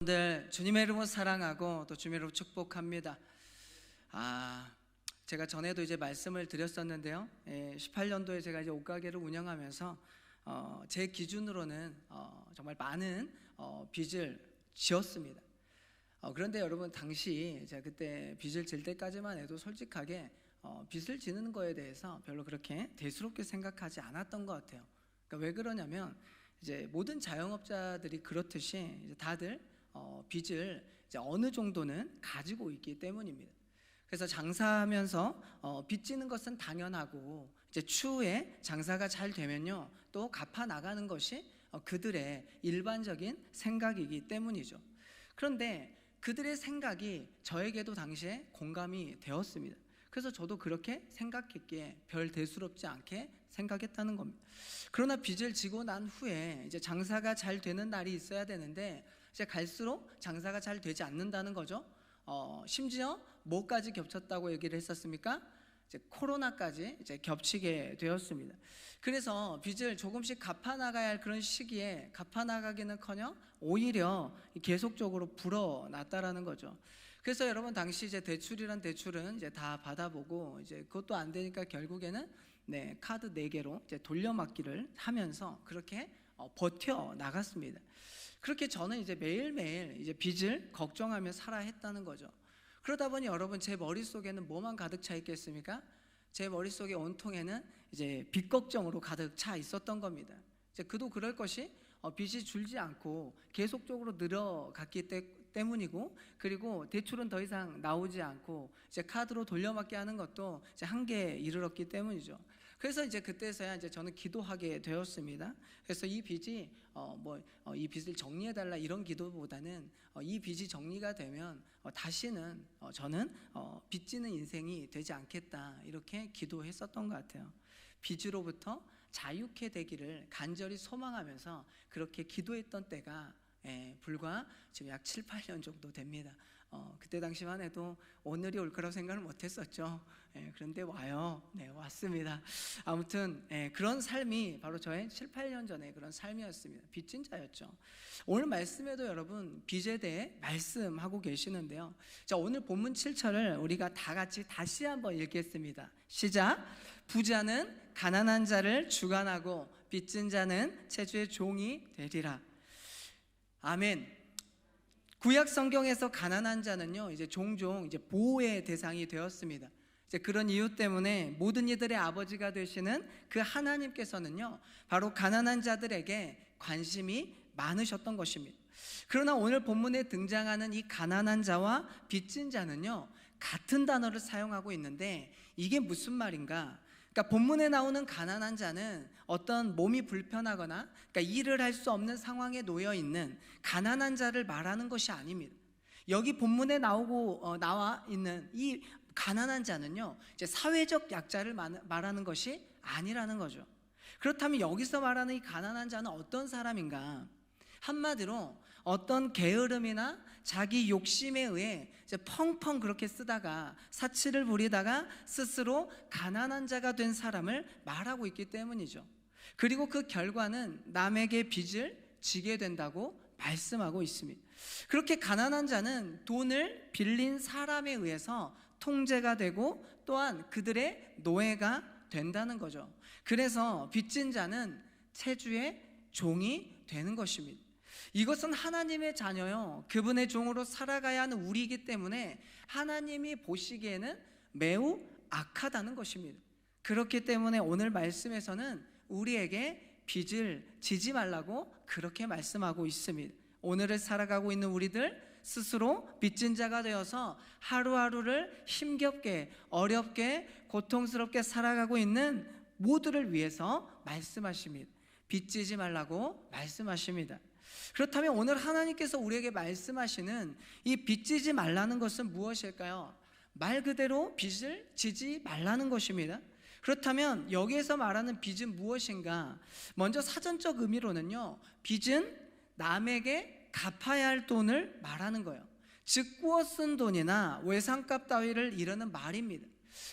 여러분들 주님의 이름으로 사랑하고 또 주님의 이름으로 축복합니다. 제가 전에도 이제 말씀을 드렸었는데요. 18년도에 제가 이제 옷가게를 운영하면서 제 기준으로는 정말 많은 빚을 지었습니다. 그런데 여러분, 당시 제가 그때 빚을 질 때까지만 해도 솔직하게 빚을 지는 거에 대해서 별로 그렇게 대수롭게 생각하지 않았던 것 같아요. 그러니까 왜 그러냐면, 이제 모든 자영업자들이 그렇듯이 이제 다들 빚을 이제 어느 정도는 가지고 있기 때문입니다. 그래서 장사하면서 빚지는 것은 당연하고, 이제 추후에 장사가 잘 되면요 또 갚아 나가는 것이 그들의 일반적인 생각이기 때문이죠. 그런데 그들의 생각이 저에게도 당시에 공감이 되었습니다. 그래서 저도 그렇게 생각했기에 별 대수롭지 않게 생각했다는 겁니다. 그러나 빚을 지고 난 후에 이제 장사가 잘 되는 날이 있어야 되는데, 이제 갈수록 장사가 잘 되지 않는다는 거죠. 심지어 뭐까지 겹쳤다고 얘기를 했었습니까? 이제 코로나까지 이제 겹치게 되었습니다. 그래서 빚을 조금씩 갚아 나가야 할 그런 시기에 갚아 나가기는커녕 오히려 계속적으로 불어났다라는 거죠. 그래서 여러분, 당시 이제 대출이란 대출은 이제 다 받아보고, 이제 그것도 안 되니까 결국에는 카드 4개로 이제 돌려막기를 하면서 그렇게 버텨 나갔습니다. 그렇게 저는 이제 매일매일 이제 빚을 걱정하며 살아야 했다는 거죠. 그러다 보니 여러분, 제 머릿속에는 뭐만 가득 차 있겠습니까? 제 머릿속에 온통에는 이제 빚 걱정으로 가득 차 있었던 겁니다. 이제 그도 그럴 것이 빚이 줄지 않고 계속적으로 늘어갔기 때문이고, 그리고 대출은 더 이상 나오지 않고 이제 카드로 돌려막기 하는 것도 이제 한계에 이르렀기 때문이죠. 그래서 이제 그때서야 이제 저는 기도하게 되었습니다. 그래서 이 빚이 이 빚을 정리해달라 이런 기도보다는 이 빚이 정리가 되면 다시는 저는 빚지는 인생이 되지 않겠다, 이렇게 기도했었던 것 같아요. 빚으로부터 자유케 되기를 간절히 소망하면서 그렇게 기도했던 때가 불과 지금 약 7, 8년 정도 됩니다. 그때 당시만 해도 오늘이 올 거라고 생각을 못했었죠. 그런데 와요. 왔습니다. 아무튼 그런 삶이 바로 저의 7, 8년 전에 그런 삶이었습니다. 빚진 자였죠. 오늘 말씀에도 여러분, 빚에 대해 말씀하고 계시는데요. 자, 오늘 본문 7절을 우리가 다 같이 다시 한번 읽겠습니다. 시작. 부자는 가난한 자를 주관하고 빚진 자는 체주의 종이 되리라. 아멘. 구약 성경에서 가난한 자는요 이제 종종 이제 보호의 대상이 되었습니다. 이제 그런 이유 때문에 모든 이들의 아버지가 되시는 그 하나님께서는요 바로 가난한 자들에게 관심이 많으셨던 것입니다. 그러나 오늘 본문에 등장하는 이 가난한 자와 빚진 자는요 같은 단어를 사용하고 있는데, 이게 무슨 말인가? 그러니까 본문에 나오는 가난한 자는 어떤 몸이 불편하거나 그러니까 일을 할 수 없는 상황에 놓여 있는 가난한 자를 말하는 것이 아닙니다. 여기 본문에 나와 있는 이 가난한 자는요 이제 사회적 약자를 말하는 것이 아니라는 거죠. 그렇다면 여기서 말하는 이 가난한 자는 어떤 사람인가? 한마디로 어떤 게으름이나 자기 욕심에 의해 이제 펑펑 그렇게 쓰다가 사치를 부리다가 스스로 가난한 자가 된 사람을 말하고 있기 때문이죠. 그리고 그 결과는 남에게 빚을 지게 된다고 말씀하고 있습니다. 그렇게 가난한 자는 돈을 빌린 사람에 의해서 통제가 되고 또한 그들의 노예가 된다는 거죠. 그래서 빚진 자는 체주의 종이 되는 것입니다. 이것은 하나님의 자녀요 그분의 종으로 살아가야 하는 우리이기 때문에 하나님이 보시기에는 매우 악하다는 것입니다. 그렇기 때문에 오늘 말씀에서는 우리에게 빚을 지지 말라고 그렇게 말씀하고 있습니다. 오늘을 살아가고 있는 우리들 스스로 빚진 자가 되어서 하루하루를 힘겹게 어렵게 고통스럽게 살아가고 있는 모두를 위해서 말씀하십니다. 빚지지 말라고 말씀하십니다. 그렇다면 오늘 하나님께서 우리에게 말씀하시는 이 빚지지 말라는 것은 무엇일까요? 말 그대로 빚을 지지 말라는 것입니다. 그렇다면 여기에서 말하는 빚은 무엇인가? 먼저 사전적 의미로는요 빚은 남에게 갚아야 할 돈을 말하는 거예요. 즉 구워 쓴 돈이나 외상값 따위를 이르는 말입니다.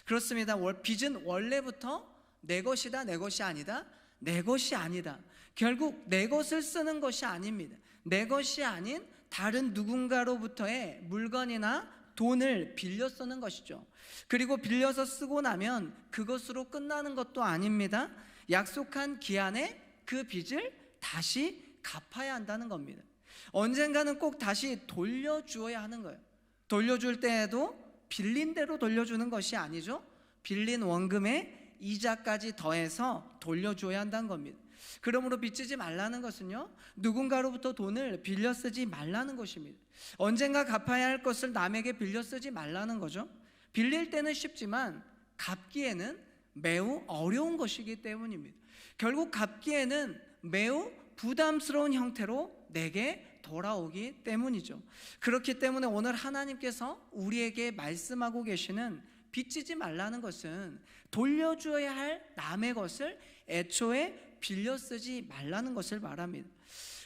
그렇습니다. 빚은 원래부터 내 것이다, 내 것이 아니다, 내 것이 아니다. 결국 내 것을 쓰는 것이 아닙니다. 내 것이 아닌 다른 누군가로부터의 물건이나 돈을 빌려 쓰는 것이죠. 그리고 빌려서 쓰고 나면 그것으로 끝나는 것도 아닙니다. 약속한 기한에 그 빚을 다시 갚아야 한다는 겁니다. 언젠가는 꼭 다시 돌려주어야 하는 거예요. 돌려줄 때에도 빌린 대로 돌려주는 것이 아니죠. 빌린 원금에 이자까지 더해서 돌려줘야 한다는 겁니다. 그러므로 빚지지 말라는 것은요, 누군가로부터 돈을 빌려 쓰지 말라는 것입니다. 언젠가 갚아야 할 것을 남에게 빌려 쓰지 말라는 거죠. 빌릴 때는 쉽지만 갚기에는 매우 어려운 것이기 때문입니다. 결국 갚기에는 매우 부담스러운 형태로 내게 돌아오기 때문이죠. 그렇기 때문에 오늘 하나님께서 우리에게 말씀하고 계시는 빚지지 말라는 것은 돌려주어야 할 남의 것을 애초에 빌려 쓰지 말라는 것을 말합니다.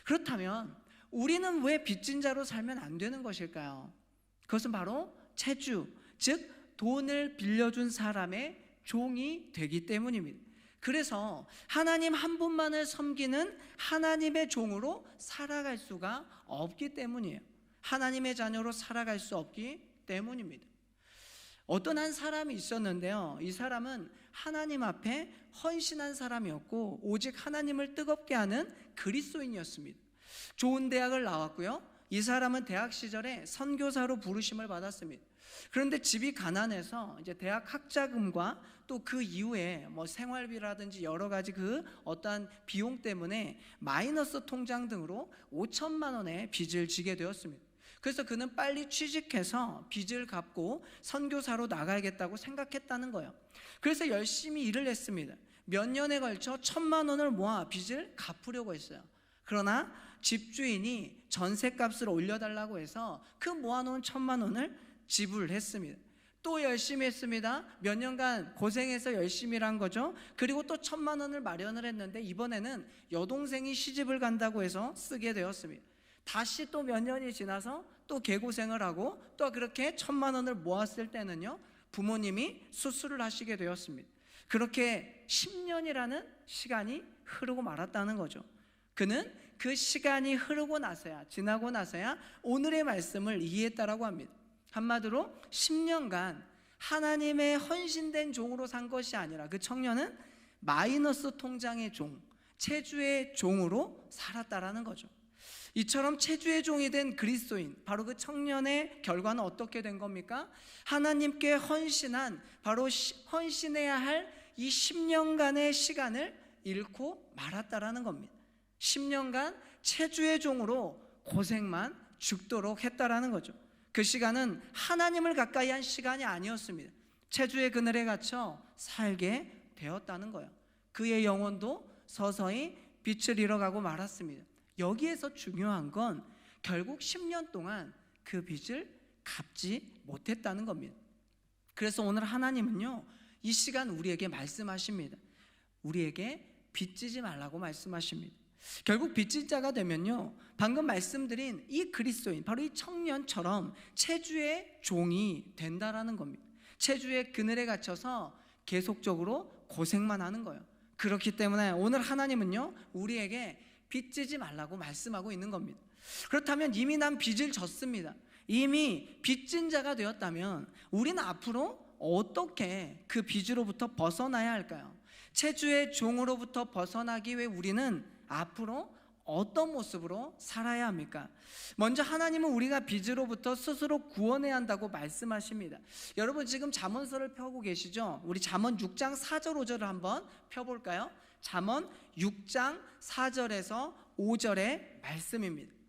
그렇다면 우리는 왜 빚진 자로 살면 안 되는 것일까요? 그것은 바로 채주, 즉 돈을 빌려준 사람의 종이 되기 때문입니다. 그래서 하나님 한 분만을 섬기는 하나님의 종으로 살아갈 수가 없기 때문이에요. 하나님의 자녀로 살아갈 수 없기 때문입니다. 어떤 한 사람이 있었는데요, 이 사람은 하나님 앞에 헌신한 사람이었고 오직 하나님을 뜨겁게 하는 그리스도인이었습니다. 좋은 대학을 나왔고요, 이 사람은 대학 시절에 선교사로 부르심을 받았습니다. 그런데 집이 가난해서 이제 대학 학자금과 또 그 이후에 생활비라든지 여러 가지 그 어떠한 비용 때문에 마이너스 통장 등으로 5천만 원의 빚을 지게 되었습니다. 그래서 그는 빨리 취직해서 빚을 갚고 선교사로 나가야겠다고 생각했다는 거예요. 그래서 열심히 일을 했습니다. 몇 년에 걸쳐 1,000만 원을 모아 빚을 갚으려고 했어요. 그러나 집주인이 전셋값을 올려달라고 해서 그 모아놓은 1,000만 원을 지불했습니다. 또 열심히 했습니다. 몇 년간 고생해서 열심히 일한 거죠. 그리고 또 1,000만 원을 마련을 했는데 이번에는 여동생이 시집을 간다고 해서 쓰게 되었습니다. 다시 또 몇 년이 지나서 또 개고생을 하고 또 그렇게 1,000만 원을 모았을 때는요, 부모님이 수술을 하시게 되었습니다. 그렇게 10년이라는 시간이 흐르고 말았다는 거죠. 그는 그 시간이 흐르고 나서야, 지나고 나서야 오늘의 말씀을 이해했다라고 합니다. 한마디로 10년간 하나님의 헌신된 종으로 산 것이 아니라 그 청년은 마이너스 통장의 종, 채주의 종으로 살았다라는 거죠. 이처럼 채주의 종이 된 그리스도인, 바로 그 청년의 결과는 어떻게 된 겁니까? 하나님께 헌신한, 바로 헌신해야 할 이 10년간의 시간을 잃고 말았다라는 겁니다. 10년간 채주의 종으로 고생만 죽도록 했다라는 거죠. 그 시간은 하나님을 가까이 한 시간이 아니었습니다. 채주의 그늘에 갇혀 살게 되었다는 거예요. 그의 영혼도 서서히 빛을 잃어가고 말았습니다. 여기에서 중요한 건 결국 10년 동안 그 빚을 갚지 못했다는 겁니다. 그래서 오늘 하나님은요, 이 시간 우리에게 말씀하십니다. 우리에게 빚지지 말라고 말씀하십니다. 결국 빚진 자가 되면요, 방금 말씀드린 이 그리스도인, 바로 이 청년처럼 채주의 종이 된다라는 겁니다. 채주의 그늘에 갇혀서 계속적으로 고생만 하는 거예요. 그렇기 때문에 오늘 하나님은요, 우리에게 빚지지 말라고 말씀하고 있는 겁니다. 그렇다면 이미 난 빚을 졌습니다. 이미 빚진 자가 되었다면 우리는 앞으로 어떻게 그 빚으로부터 벗어나야 할까요? 채주의 종으로부터 벗어나기 위해 우리는 앞으로 어떤 모습으로 살아야 합니까? 먼저 하나님은 우리가 빚으로부터 스스로 구원해야 한다고 말씀하십니다. 여러분 지금 잠언서를 펴고 계시죠? 우리 잠언 6장 4절 5절을 한번 펴볼까요? 잠언 6장 4절에서 5절의 말씀입니다.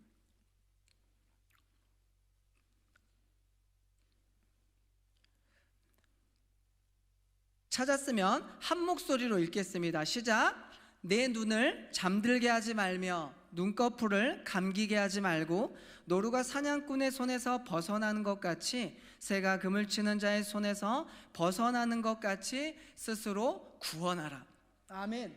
찾았으면 한 목소리로 읽겠습니다. 시작. 내 눈을 잠들게 하지 말며 눈꺼풀을 감기게 하지 말고 노루가 사냥꾼의 손에서 벗어나는 것 같이 새가 그물 치는 자의 손에서 벗어나는 것 같이 스스로 구원하라. 아멘.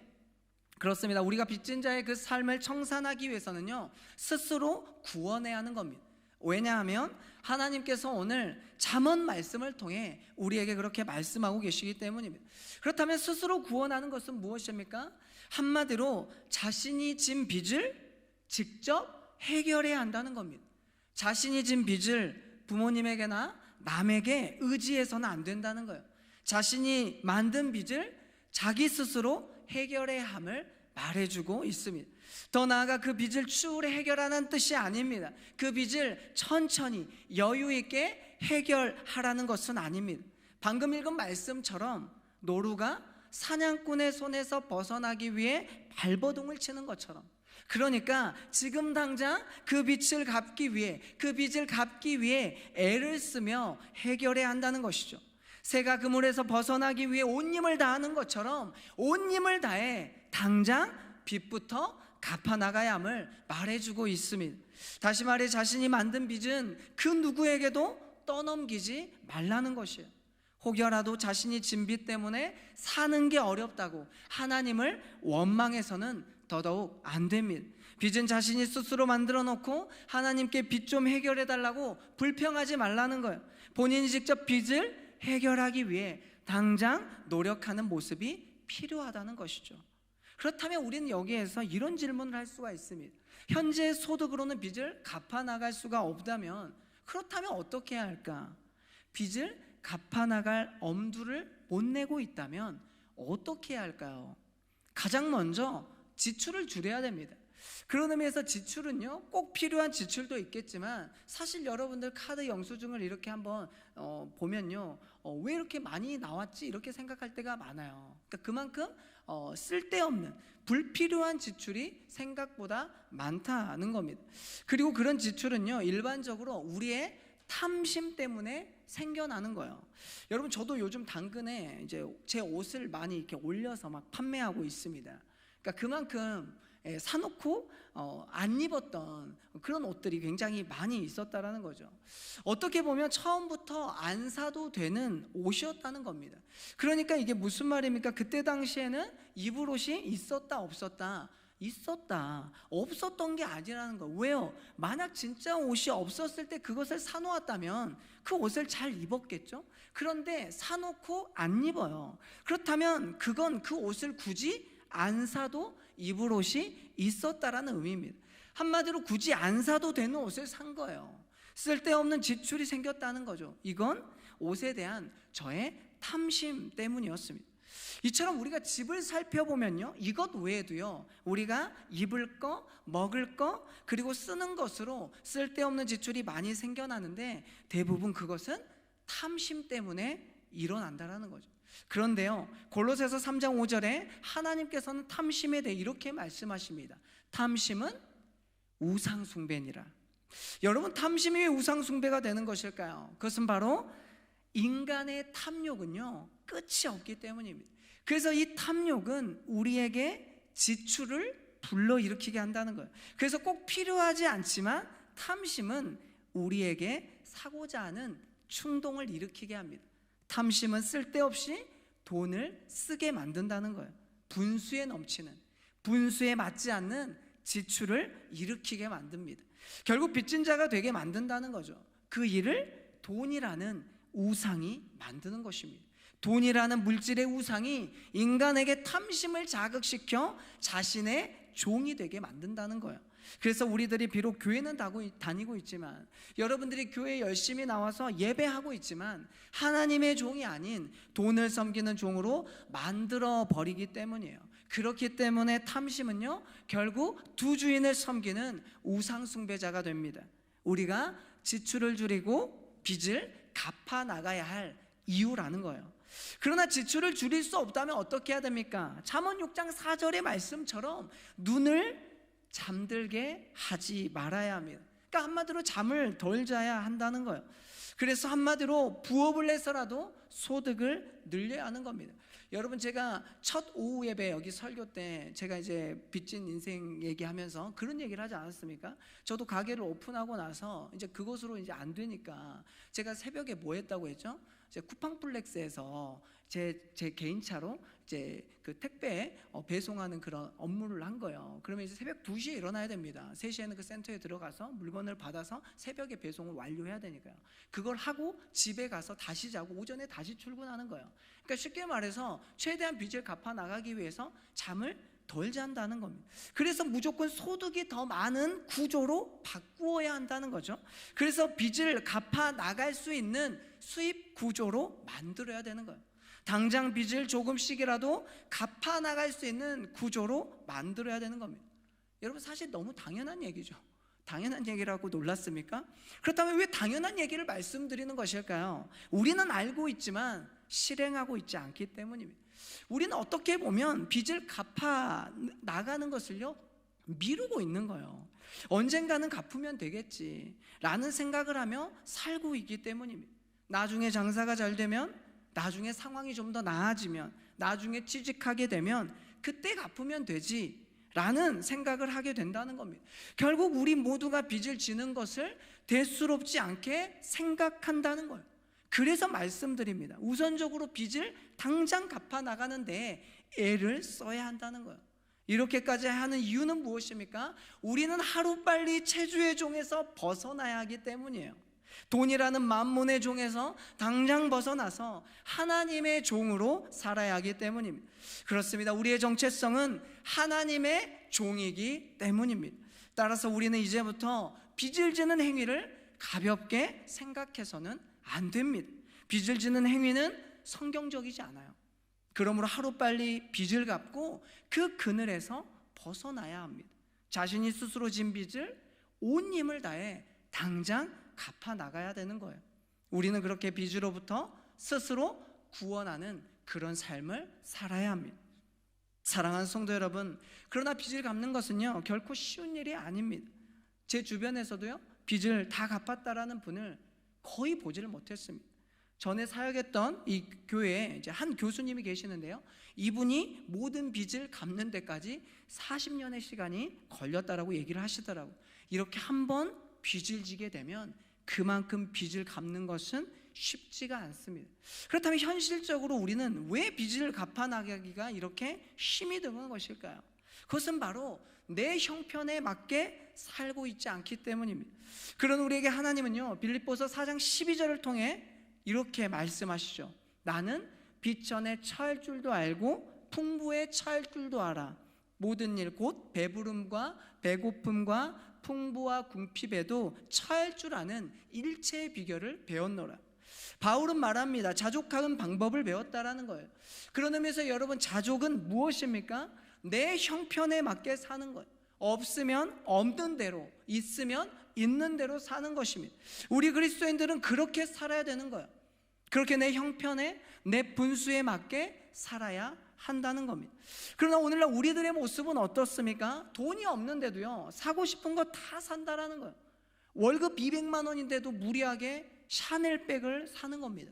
그렇습니다. 우리가 빚진 자의 그 삶을 청산하기 위해서는요, 스스로 구원해야 하는 겁니다. 왜냐하면 하나님께서 오늘 잠언 말씀을 통해 우리에게 그렇게 말씀하고 계시기 때문입니다. 그렇다면 스스로 구원하는 것은 무엇입니까? 한마디로 자신이 진 빚을 직접 해결해야 한다는 겁니다. 자신이 진 빚을 부모님에게나 남에게 의지해서는 안 된다는 거예요. 자신이 만든 빚을 자기 스스로 해결해야 함을 말해주고 있습니다. 더 나아가 그 빚을 추후에 해결하는 뜻이 아닙니다. 그 빚을 천천히 여유 있게 해결하라는 것은 아닙니다. 방금 읽은 말씀처럼 노루가 사냥꾼의 손에서 벗어나기 위해 발버둥을 치는 것처럼, 그러니까 지금 당장 그 빚을 갚기 위해 애를 쓰며 해결해야 한다는 것이죠. 새가 그물에서 벗어나기 위해 온 힘을 다하는 것처럼 온 힘을 다해 당장 빚부터 갚아 나가야 함을 말해주고 있습니다. 다시 말해 자신이 만든 빚은 그 누구에게도 떠넘기지 말라는 것이에요. 혹여라도 자신이 진 빚 때문에 사는 게 어렵다고 하나님을 원망해서는 더더욱 안 됩니다. 빚은 자신이 스스로 만들어 놓고 하나님께 빚 좀 해결해 달라고 불평하지 말라는 거예요. 본인이 직접 빚을 해결하기 위해 당장 노력하는 모습이 필요하다는 것이죠. 그렇다면 우리는 여기에서 이런 질문을 할 수가 있습니다. 현재 소득으로는 빚을 갚아 나갈 수가 없다면 그렇다면 어떻게 해야 할까? 빚을 갚아 나갈 엄두를 못 내고 있다면 어떻게 해야 할까요? 가장 먼저 지출을 줄여야 됩니다. 그런 의미에서 지출은요, 꼭 필요한 지출도 있겠지만 사실 여러분들 카드 영수증을 이렇게 한번 보면요, 왜 이렇게 많이 나왔지 이렇게 생각할 때가 많아요. 그러니까 그만큼 쓸데없는 불필요한 지출이 생각보다 많다는 겁니다. 그리고 그런 지출은요, 일반적으로 우리의 탐심 때문에 생겨나는 거예요. 여러분, 저도 요즘 당근에 이제 제 옷을 많이 이렇게 올려서 막 판매하고 있습니다. 그러니까 그만큼 사놓고 안 입었던 그런 옷들이 굉장히 많이 있었다라는 거죠. 어떻게 보면 처음부터 안 사도 되는 옷이었다는 겁니다. 그러니까 이게 무슨 말입니까? 그때 당시에는 입을 옷이 있었다 없었다? 있었다. 없었던 게 아니라는 거. 왜요? 만약 진짜 옷이 없었을 때 그것을 사놓았다면 그 옷을 잘 입었겠죠? 그런데 사놓고 안 입어요. 그렇다면 그건 그 옷을 굳이 안 사도 입을 옷이 있었다라는 의미입니다. 한마디로 굳이 안 사도 되는 옷을 산 거예요. 쓸데없는 지출이 생겼다는 거죠. 이건 옷에 대한 저의 탐심 때문이었습니다. 이처럼 우리가 집을 살펴보면요, 이것 외에도요, 우리가 입을 거, 먹을 거, 그리고 쓰는 것으로 쓸데없는 지출이 많이 생겨나는데 대부분 그것은 탐심 때문에 일어난다라는 거죠. 그런데요, 골로새서 3장 5절에 하나님께서는 탐심에 대해 이렇게 말씀하십니다. 탐심은 우상숭배니라. 여러분, 탐심이 왜 우상숭배가 되는 것일까요? 그것은 바로 인간의 탐욕은요, 끝이 없기 때문입니다. 그래서 이 탐욕은 우리에게 지출을 불러일으키게 한다는 거예요. 그래서 꼭 필요하지 않지만 탐심은 우리에게 사고자 하는 충동을 일으키게 합니다. 탐심은 쓸데없이 돈을 쓰게 만든다는 거예요. 분수에 넘치는, 분수에 맞지 않는 지출을 일으키게 만듭니다. 결국 빚진 자가 되게 만든다는 거죠. 그 일을 돈이라는 우상이 만드는 것입니다. 돈이라는 물질의 우상이 인간에게 탐심을 자극시켜 자신의 종이 되게 만든다는 거예요. 그래서 우리들이 비록 교회는 다니고 있지만, 여러분들이 교회에 열심히 나와서 예배하고 있지만 하나님의 종이 아닌 돈을 섬기는 종으로 만들어 버리기 때문이에요. 그렇기 때문에 탐심은요, 결국 두 주인을 섬기는 우상 숭배자가 됩니다. 우리가 지출을 줄이고 빚을 갚아 나가야 할 이유라는 거예요. 그러나 지출을 줄일 수 없다면 어떻게 해야 됩니까? 잠언 6장 4절의 말씀처럼 눈을 잠들게 하지 말아야 합니다. 그러니까 한마디로 잠을 덜 자야 한다는 거예요. 그래서 한마디로 부업을 해서라도 소득을 늘려야 하는 겁니다. 여러분, 제가 첫 오후 예배 여기 설교 때 제가 이제 빚진 인생 얘기하면서 그런 얘기를 하지 않았습니까? 저도 가게를 오픈하고 나서 이제 그것으로 이제 안 되니까 제가 새벽에 뭐 했다고 했죠? 이제 쿠팡플렉스에서 제 개인차로 이제 그 택배 배송하는 그런 업무를 한 거예요. 그러면 이제 새벽 2시에 일어나야 됩니다. 3시에는 그 센터에 들어가서 물건을 받아서 새벽에 배송을 완료해야 되니까요. 그걸 하고 집에 가서 다시 자고 오전에 다시 출근하는 거예요. 그러니까 쉽게 말해서 최대한 빚을 갚아 나가기 위해서 잠을 덜 잔다는 겁니다. 그래서 무조건 소득이 더 많은 구조로 바꾸어야 한다는 거죠. 그래서 빚을 갚아 나갈 수 있는 수입 구조로 만들어야 되는 거예요. 당장 빚을 조금씩이라도 갚아 나갈 수 있는 구조로 만들어야 되는 겁니다. 여러분, 사실 너무 당연한 얘기죠. 당연한 얘기라고 놀랐습니까? 그렇다면 왜 당연한 얘기를 말씀드리는 것일까요? 우리는 알고 있지만 실행하고 있지 않기 때문입니다. 우리는 어떻게 보면 빚을 갚아 나가는 것을요, 미루고 있는 거예요. 언젠가는 갚으면 되겠지 라는 생각을 하며 살고 있기 때문입니다. 나중에 장사가 잘 되면, 나중에 상황이 좀 더 나아지면, 나중에 취직하게 되면 그때 갚으면 되지 라는 생각을 하게 된다는 겁니다. 결국 우리 모두가 빚을 지는 것을 대수롭지 않게 생각한다는 거예요. 그래서 말씀드립니다. 우선적으로 빚을 당장 갚아 나가는데 애를 써야 한다는 거예요. 이렇게까지 하는 이유는 무엇입니까? 우리는 하루빨리 체주의 종에서 벗어나야 하기 때문이에요. 돈이라는 만몬의 종에서 당장 벗어나서 하나님의 종으로 살아야 하기 때문입니다. 그렇습니다. 우리의 정체성은 하나님의 종이기 때문입니다. 따라서 우리는 이제부터 빚을 지는 행위를 가볍게 생각해서는 안 됩니다. 빚을 지는 행위는 성경적이지 않아요. 그러므로 하루빨리 빚을 갚고 그 그늘에서 벗어나야 합니다. 자신이 스스로 진 빚을 온 힘을 다해 당장 갚아 나가야 되는 거예요. 우리는 그렇게 빚으로부터 스스로 구원하는 그런 삶을 살아야 합니다. 사랑하는 성도 여러분, 그러나 빚을 갚는 것은요, 결코 쉬운 일이 아닙니다. 제 주변에서도요, 빚을 다 갚았다라는 분을 거의 보지를 못했습니다. 전에 사역했던 이 교회에 이제 한 교수님이 계시는데요, 이분이 모든 빚을 갚는 데까지 40년의 시간이 걸렸다라고 얘기를 하시더라고요. 이렇게 한번 빚을 지게 되면 그만큼 빚을 갚는 것은 쉽지가 않습니다. 그렇다면 현실적으로 우리는 왜 빚을 갚아 나가기가 이렇게 힘이 드는 것일까요? 그것은 바로 내 형편에 맞게 살고 있지 않기 때문입니다. 그런 우리에게 하나님은요, 빌립보서 4장 12절을 통해 이렇게 말씀하시죠. 나는 빚 전에 처할 줄도 알고 풍부에 처할 줄도 알아. 모든 일 곧 배부름과 배고픔과 풍부와 궁핍에도 처할 줄 아는 일체의 비결을 배웠노라. 바울은 말합니다. 자족하는 방법을 배웠다라는 거예요. 그런 의미에서 여러분, 자족은 무엇입니까? 내 형편에 맞게 사는 것. 없으면 없는 대로, 있으면 있는 대로 사는 것입니다. 우리 그리스도인들은 그렇게 살아야 되는 거예요. 그렇게 내 형편에, 내 분수에 맞게 살아야 한다는 겁니다. 그러나 오늘날 우리들의 모습은 어떻습니까? 돈이 없는데도요, 사고 싶은 거 다 산다라는 거예요. 월급 200만 원인데도 무리하게 샤넬백을 사는 겁니다.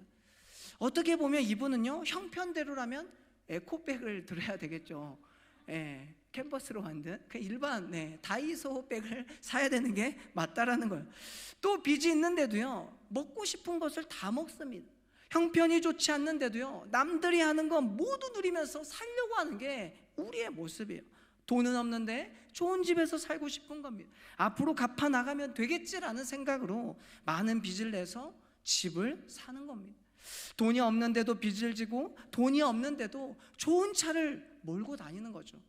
어떻게 보면 이분은요, 형편대로라면 에코백을 들어야 되겠죠. 캔버스로 만든 그 일반 다이소 백을 사야 되는 게 맞다라는 거예요. 또 빚이 있는데도요, 먹고 싶은 것을 다 먹습니다. 형편이 좋지 않는데도요, 남들이 하는 거 모두 누리면서 살려고 하는 게 우리의 모습이에요. 돈은 없는데 좋은 집에서 살고 싶은 겁니다. 앞으로 갚아 나가면 되겠지라는 생각으로 많은 빚을 내서 집을 사는 겁니다. 돈이 없는데도 빚을 지고 돈이 없는데도 좋은 차를 몰고 다니는 거죠.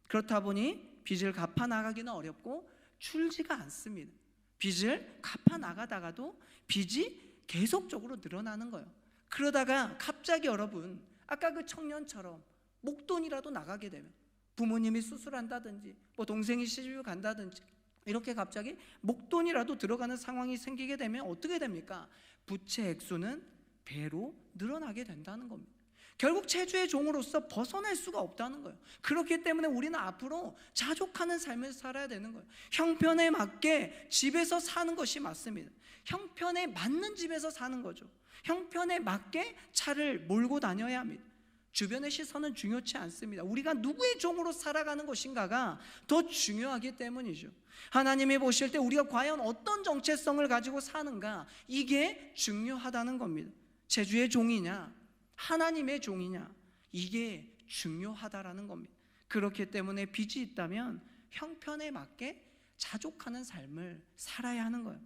그렇다 보니 빚을 갚아 나가기는 어렵고 줄지가 않습니다. 빚을 갚아 나가다가도 빚이 계속적으로 늘어나는 거예요. 그러다가 갑자기 여러분, 아까 그 청년처럼 목돈이라도 나가게 되면, 부모님이 수술한다든지 뭐 동생이 시집을 간다든지 이렇게 갑자기 목돈이라도 들어가는 상황이 생기게 되면 어떻게 됩니까? 부채 액수는 배로 늘어나게 된다는 겁니다. 결국 체주의 종으로서 벗어날 수가 없다는 거예요. 그렇기 때문에 우리는 앞으로 자족하는 삶을 살아야 되는 거예요. 형편에 맞게 집에서 사는 것이 맞습니다. 형편에 맞는 집에서 사는 거죠. 형편에 맞게 차를 몰고 다녀야 합니다. 주변의 시선은 중요치 않습니다. 우리가 누구의 종으로 살아가는 것인가가 더 중요하기 때문이죠. 하나님이 보실 때 우리가 과연 어떤 정체성을 가지고 사는가, 이게 중요하다는 겁니다. 제주의 종이냐, 하나님의 종이냐, 이게 중요하다라는 겁니다. 그렇기 때문에 빚이 있다면 형편에 맞게 자족하는 삶을 살아야 하는 거예요.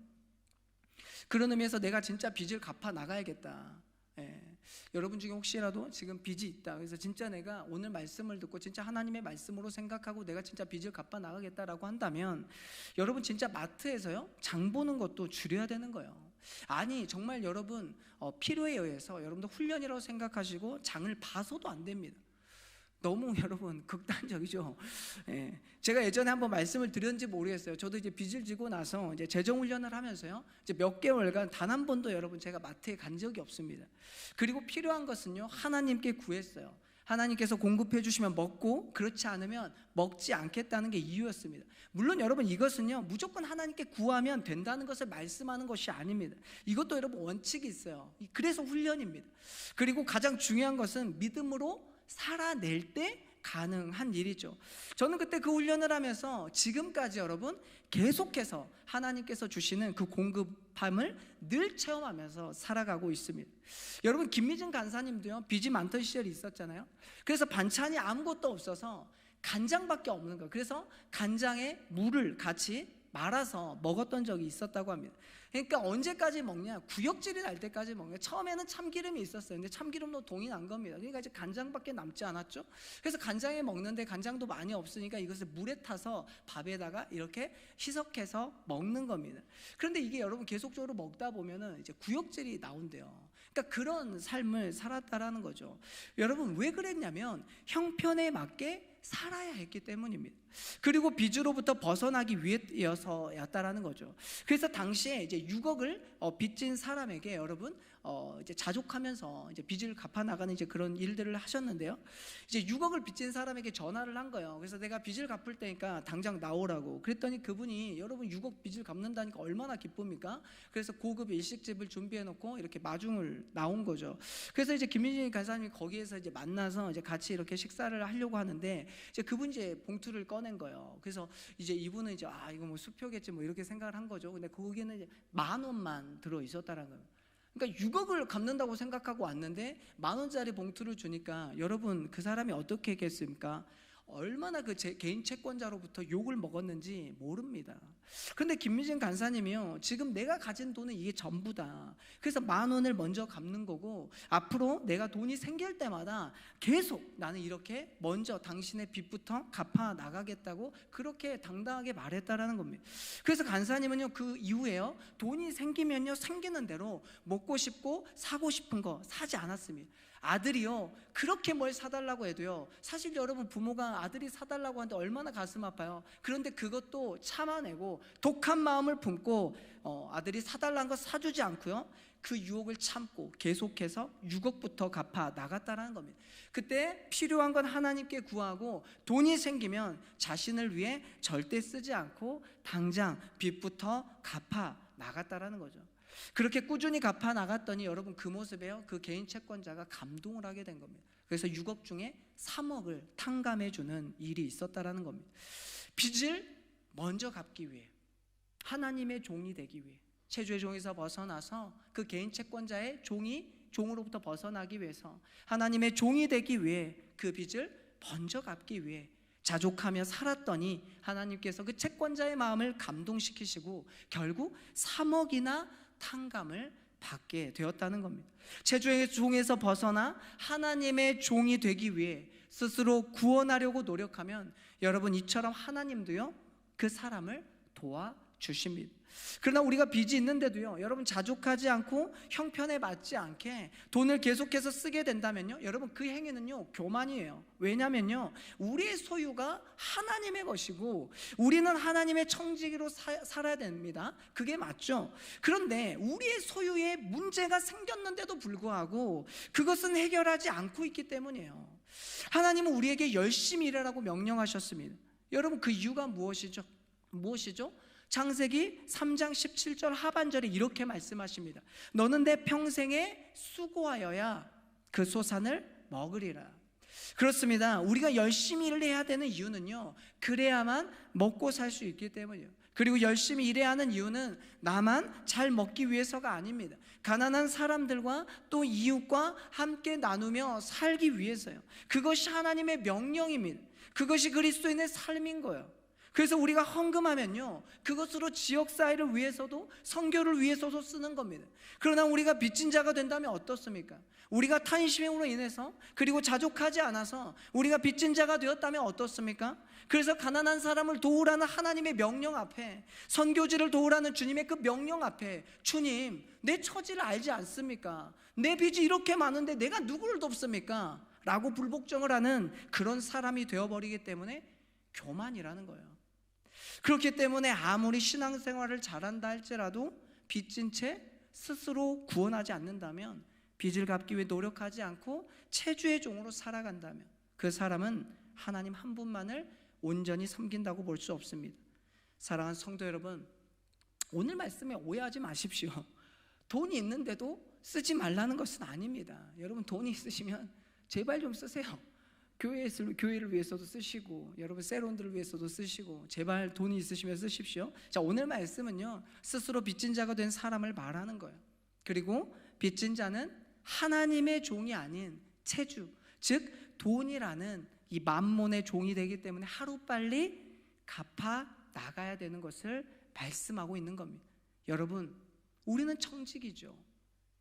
그런 의미에서 내가 진짜 빚을 갚아 나가야겠다. 여러분 중에 혹시라도 지금 빚이 있다, 그래서 진짜 내가 오늘 말씀을 듣고 진짜 하나님의 말씀으로 생각하고 내가 진짜 빚을 갚아 나가겠다라고 한다면, 여러분 진짜 마트에서요 장 보는 것도 줄여야 되는 거예요. 아니 정말 여러분 필요에 의해서 여러분도 훈련이라고 생각하시고 장을 봐서도 안 됩니다. 너무 여러분 극단적이죠. 예. 제가 예전에 한번 말씀을 드렸는지 모르겠어요. 저도 이제 빚을 지고 나서 이제 재정 훈련을 하면서요, 이제 몇 개월간 단 한 번도 여러분 제가 마트에 간 적이 없습니다. 그리고 필요한 것은요 하나님께 구했어요. 하나님께서 공급해 주시면 먹고, 그렇지 않으면 먹지 않겠다는 게 이유였습니다. 물론 여러분 이것은요 무조건 하나님께 구하면 된다는 것을 말씀하는 것이 아닙니다. 이것도 여러분 원칙이 있어요. 그래서 훈련입니다. 그리고 가장 중요한 것은 믿음으로 살아낼 때 가능한 일이죠. 저는 그때 그 훈련을 하면서 지금까지 여러분 계속해서 하나님께서 주시는 그 공급함을 늘 체험하면서 살아가고 있습니다. 여러분 김미진 간사님도요 빚이 많던 시절이 있었잖아요. 그래서 반찬이 아무것도 없어서 간장밖에 없는 거예요. 그래서 간장에 물을 같이 말아서 먹었던 적이 있었다고 합니다. 그러니까 언제까지 먹냐? 구역질이 날 때까지 먹냐? 처음에는 참기름이 있었어요. 근데 참기름도 동이 난 겁니다. 그러니까 이제 간장밖에 남지 않았죠. 그래서 간장에 먹는데 간장도 많이 없으니까 이것을 물에 타서 밥에다가 이렇게 희석해서 먹는 겁니다. 그런데 이게 여러분 계속적으로 먹다 보면은 이제 구역질이 나온대요. 그러니까 그런 삶을 살았다라는 거죠. 여러분 왜 그랬냐면 형편에 맞게 살아야 했기 때문입니다. 그리고 빚으로부터 벗어나기 위해서였다라는 거죠. 그래서 당시에 이제 6억을 빚진 사람에게 여러분 이제 자족하면서 이제 빚을 갚아 나가는 이제 그런 일들을 하셨는데요. 이제 6억을 빚진 사람에게 전화를 한 거예요. 그래서 내가 빚을 갚을 테니까 당장 나오라고. 그랬더니 그분이 여러분 6억 빚을 갚는다니까 얼마나 기쁩니까? 그래서 고급 일식집을 준비해 놓고 이렇게 마중을 나온 거죠. 그래서 이제 김민진 간사님이 거기에서 이제 만나서 이제 같이 이렇게 식사를 하려고 하는데 이제 그분이 이제 봉투를 꺼낸 거예요. 그래서 이제 이분은 이제 이거 뭐 수표겠지 뭐 이렇게 생각을 한 거죠. 근데 거기에는 이제 10,000원만 들어 있었다는 거예요. 그러니까 6억을 갚는다고 생각하고 왔는데 10,000원짜리 봉투를 주니까 여러분 그 사람이 어떻게 했겠습니까? 얼마나 그 개인 채권자로부터 욕을 먹었는지 모릅니다. 그런데 김미진 간사님이요 지금 내가 가진 돈은 이게 전부다. 그래서 10,000원을 먼저 갚는 거고 앞으로 내가 돈이 생길 때마다 계속 나는 이렇게 먼저 당신의 빚부터 갚아 나가겠다고 그렇게 당당하게 말했다라는 겁니다. 그래서 간사님은요 그 이후에요 돈이 생기면요 생기는 대로 먹고 싶고 사고 싶은 거 사지 않았습니다. 아들이요 그렇게 뭘 사달라고 해도요 사실 여러분 부모가 아들이 사달라고 하는데 얼마나 가슴 아파요. 그런데 그것도 참아내고 독한 마음을 품고 아들이 사달라는 거 사주지 않고요 그 유혹을 참고 계속해서 6억부터 갚아 나갔다라는 겁니다. 그때 필요한 건 하나님께 구하고 돈이 생기면 자신을 위해 절대 쓰지 않고 당장 빚부터 갚아 나갔다라는 거죠. 그렇게 꾸준히 갚아 나갔더니 여러분 그 모습에요 그 개인 채권자가 감동을 하게 된 겁니다. 그래서 6억 중에 3억을 탕감해 주는 일이 있었다라는 겁니다. 빚을 먼저 갚기 위해 하나님의 종이 되기 위해 체주의 종에서 벗어나서 그 개인 채권자의 종으로부터 벗어나기 위해서 하나님의 종이 되기 위해 그 빚을 먼저 갚기 위해 자족하며 살았더니 하나님께서 그 채권자의 마음을 감동시키시고 결국 3억이나 탕감을 받게 되었다는 겁니다. 체주의 종에서 벗어나 하나님의 종이 되기 위해 스스로 구원하려고 노력하면 여러분 이처럼 하나님도요 그 사람을 도와주십니다. 그러나 우리가 빚이 있는데도요 여러분 자족하지 않고 형편에 맞지 않게 돈을 계속해서 쓰게 된다면요 여러분 그 행위는요 교만이에요. 왜냐면요 우리의 소유가 하나님의 것이고 우리는 하나님의 청지기로 살아야 됩니다. 그게 맞죠. 그런데 우리의 소유에 문제가 생겼는데도 불구하고 그것은 해결하지 않고 있기 때문이에요. 하나님은 우리에게 열심히 일하라고 명령하셨습니다. 여러분 그 이유가 무엇이죠? 창세기 3장 17절 하반절에 이렇게 말씀하십니다. 너는 내 평생에 수고하여야 그 소산을 먹으리라. 그렇습니다. 우리가 열심히 일을 해야 되는 이유는요 그래야만 먹고 살 수 있기 때문이에요. 그리고 열심히 일해야 하는 이유는 나만 잘 먹기 위해서가 아닙니다. 가난한 사람들과 또 이웃과 함께 나누며 살기 위해서요. 그것이 하나님의 명령입니다. 그것이 그리스도인의 삶인 거예요. 그래서 우리가 헌금하면요, 그것으로 지역사회를 위해서도 선교를 위해서도 쓰는 겁니다. 그러나 우리가 빚진 자가 된다면 어떻습니까? 우리가 탄식으로 인해서, 그리고 자족하지 않아서 우리가 빚진 자가 되었다면 어떻습니까? 그래서 가난한 사람을 도우라는 하나님의 명령 앞에, 선교지를 도우라는 주님의 그 명령 앞에, 주님, 내 처지를 알지 않습니까? 내 빚이 이렇게 많은데 내가 누구를 돕습니까? 라고 불복종을 하는 그런 사람이 되어버리기 때문에 교만이라는 거예요. 그렇기 때문에 아무리 신앙생활을 잘한다 할지라도 빚진 채 스스로 구원하지 않는다면, 빚을 갚기 위해 노력하지 않고 체주의 종으로 살아간다면, 그 사람은 하나님 한 분만을 온전히 섬긴다고 볼 수 없습니다. 사랑하는 성도 여러분, 오늘 말씀에 오해하지 마십시오. 돈이 있는데도 쓰지 말라는 것은 아닙니다. 여러분, 돈이 있으시면 제발 좀 쓰세요. 교회를 위해서도 쓰시고, 여러분 세론들을 위해서도 쓰시고, 제발 돈이 있으시면 쓰십시오. 자, 오늘 말씀은요, 스스로 빚진 자가 된 사람을 말하는 거예요. 그리고 빚진 자는 하나님의 종이 아닌 체주, 즉 돈이라는 이 만몬의 종이 되기 때문에 하루빨리 갚아 나가야 되는 것을 말씀하고 있는 겁니다. 여러분, 우리는 청직이죠.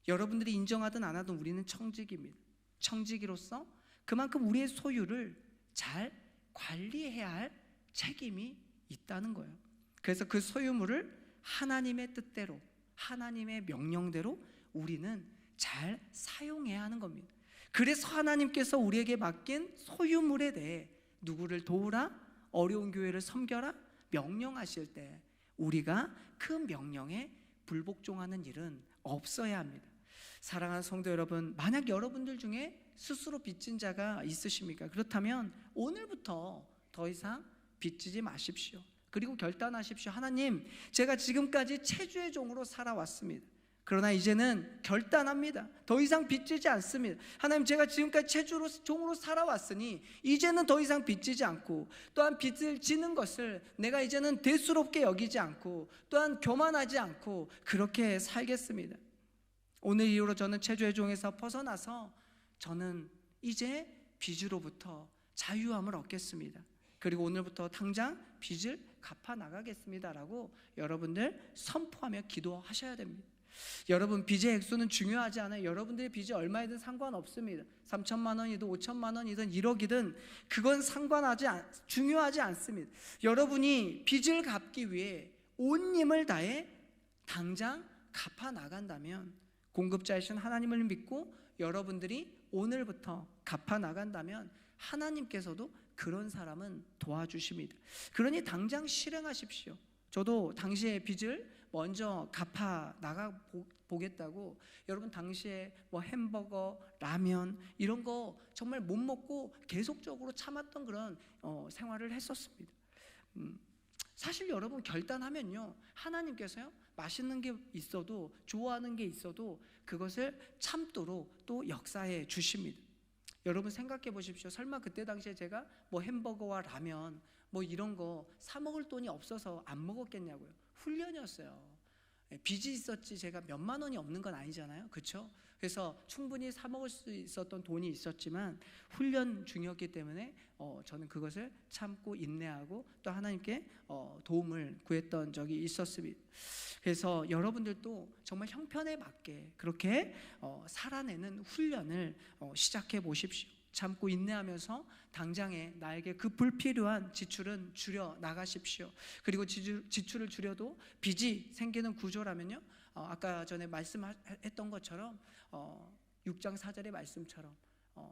여러분들이 인정하든 안 하든 우리는 청직입니다. 청지기로서 그만큼 우리의 소유를 잘 관리해야 할 책임이 있다는 거예요. 그래서 그 소유물을 하나님의 뜻대로, 하나님의 명령대로 우리는 잘 사용해야 하는 겁니다. 그래서 하나님께서 우리에게 맡긴 소유물에 대해 누구를 도우라, 어려운 교회를 섬겨라 명령하실 때 우리가 그 명령에 불복종하는 일은 없어야 합니다. 사랑하는 성도 여러분, 만약 여러분들 중에 스스로 빚진 자가 있으십니까? 그렇다면 오늘부터 더 이상 빚지지 마십시오. 그리고 결단하십시오. 하나님, 제가 지금까지 체주의 종으로 살아왔습니다. 그러나 이제는 결단합니다. 더 이상 빚지지 않습니다. 하나님, 제가 지금까지 체주로 종으로 살아왔으니 이제는 더 이상 빚지지 않고, 또한 빚을 지는 것을 내가 이제는 대수롭게 여기지 않고, 또한 교만하지 않고 그렇게 살겠습니다. 오늘 이후로 저는 체주의 종에서 벗어나서 저는 이제 빚으로부터 자유함을 얻겠습니다. 그리고 오늘부터 당장 빚을 갚아 나가겠습니다 라고 여러분들 선포하며 기도하셔야 됩니다. 여러분, 빚의 액수는 중요하지 않아요. 여러분들의 빚이 얼마이든 상관없습니다. 3천만 원이든 5천만 원이든 1억이든 그건 중요하지 않습니다. 여러분이 빚을 갚기 위해 온 힘을 다해 당장 갚아 나간다면, 공급자이신 하나님을 믿고 여러분들이 오늘부터 갚아 나간다면 하나님께서도 그런 사람은 도와주십니다. 그러니 당장 실행하십시오. 저도 당시에 빚을 먼저 갚아 나가 보겠다고, 여러분 당시에 뭐 햄버거, 라면 이런 거 정말 못 먹고 계속적으로 참았던 그런 생활을 했었습니다. 사실 여러분, 결단하면요, 하나님께서요, 맛있는 게 있어도, 좋아하는 게 있어도 그것을 참도록 또 역사해 주십니다. 여러분 생각해 보십시오. 설마 그때 당시에 제가 뭐 햄버거와 라면 뭐 이런 거 사 먹을 돈이 없어서 안 먹었겠냐고요. 훈련이었어요. 빚이 있었지 제가 몇만 원이 없는 건 아니잖아요. 그렇죠? 그래서 충분히 사 먹을 수 있었던 돈이 있었지만 훈련 중이었기 때문에 저는 그것을 참고 인내하고 또 하나님께 도움을 구했던 적이 있었습니다. 그래서 여러분들도 정말 형편에 맞게 그렇게 살아내는 훈련을 시작해 보십시오. 참고 인내하면서 당장에 나에게 그 불필요한 지출은 줄여 나가십시오. 그리고 지출을 줄여도 빚이 생기는 구조라면요, 아까 전에 말씀했던 것처럼 6장 4절의 말씀처럼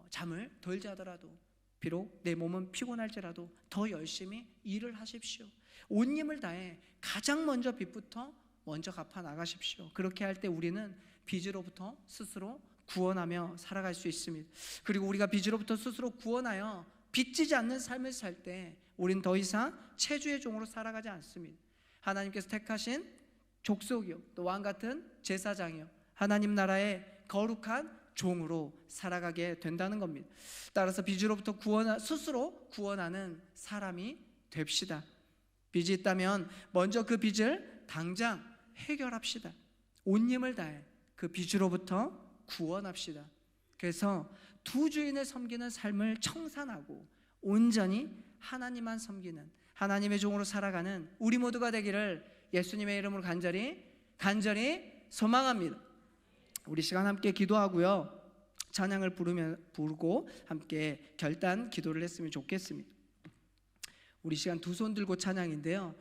잠을 덜 자더라도, 비록 내 몸은 피곤할지라도 더 열심히 일을 하십시오. 온 힘을 다해 가장 먼저 빚부터 먼저 갚아 나가십시오. 그렇게 할 때 우리는 빚으로부터 스스로 구원하며 살아갈 수 있습니다. 그리고 우리가 빚으로부터 스스로 구원하여 빚지지 않는 삶을 살 때 우린 더 이상 체주의 종으로 살아가지 않습니다. 하나님께서 택하신 족속이요, 또 왕같은 제사장이요, 하나님 나라의 거룩한 종으로 살아가게 된다는 겁니다. 따라서 빚으로부터 스스로 구원하는 사람이 됩시다. 빚이 있다면 먼저 그 빚을 당장 해결합시다. 온 힘을 다해 그 빚으로부터 구원합시다. 그래서 두 주인을 섬기는 삶을 청산하고 온전히 하나님만 섬기는, 하나님의 종으로 살아가는 우리 모두가 되기를 예수님의 이름으로 간절히 소망합니다. 우리 시간 함께 기도하고요, 찬양을 부르고 함께 결단 기도를 했으면 좋겠습니다. 우리 시간 두 손 들고 찬양인데요,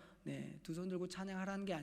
두 손 들고 찬양하라는 게 아니라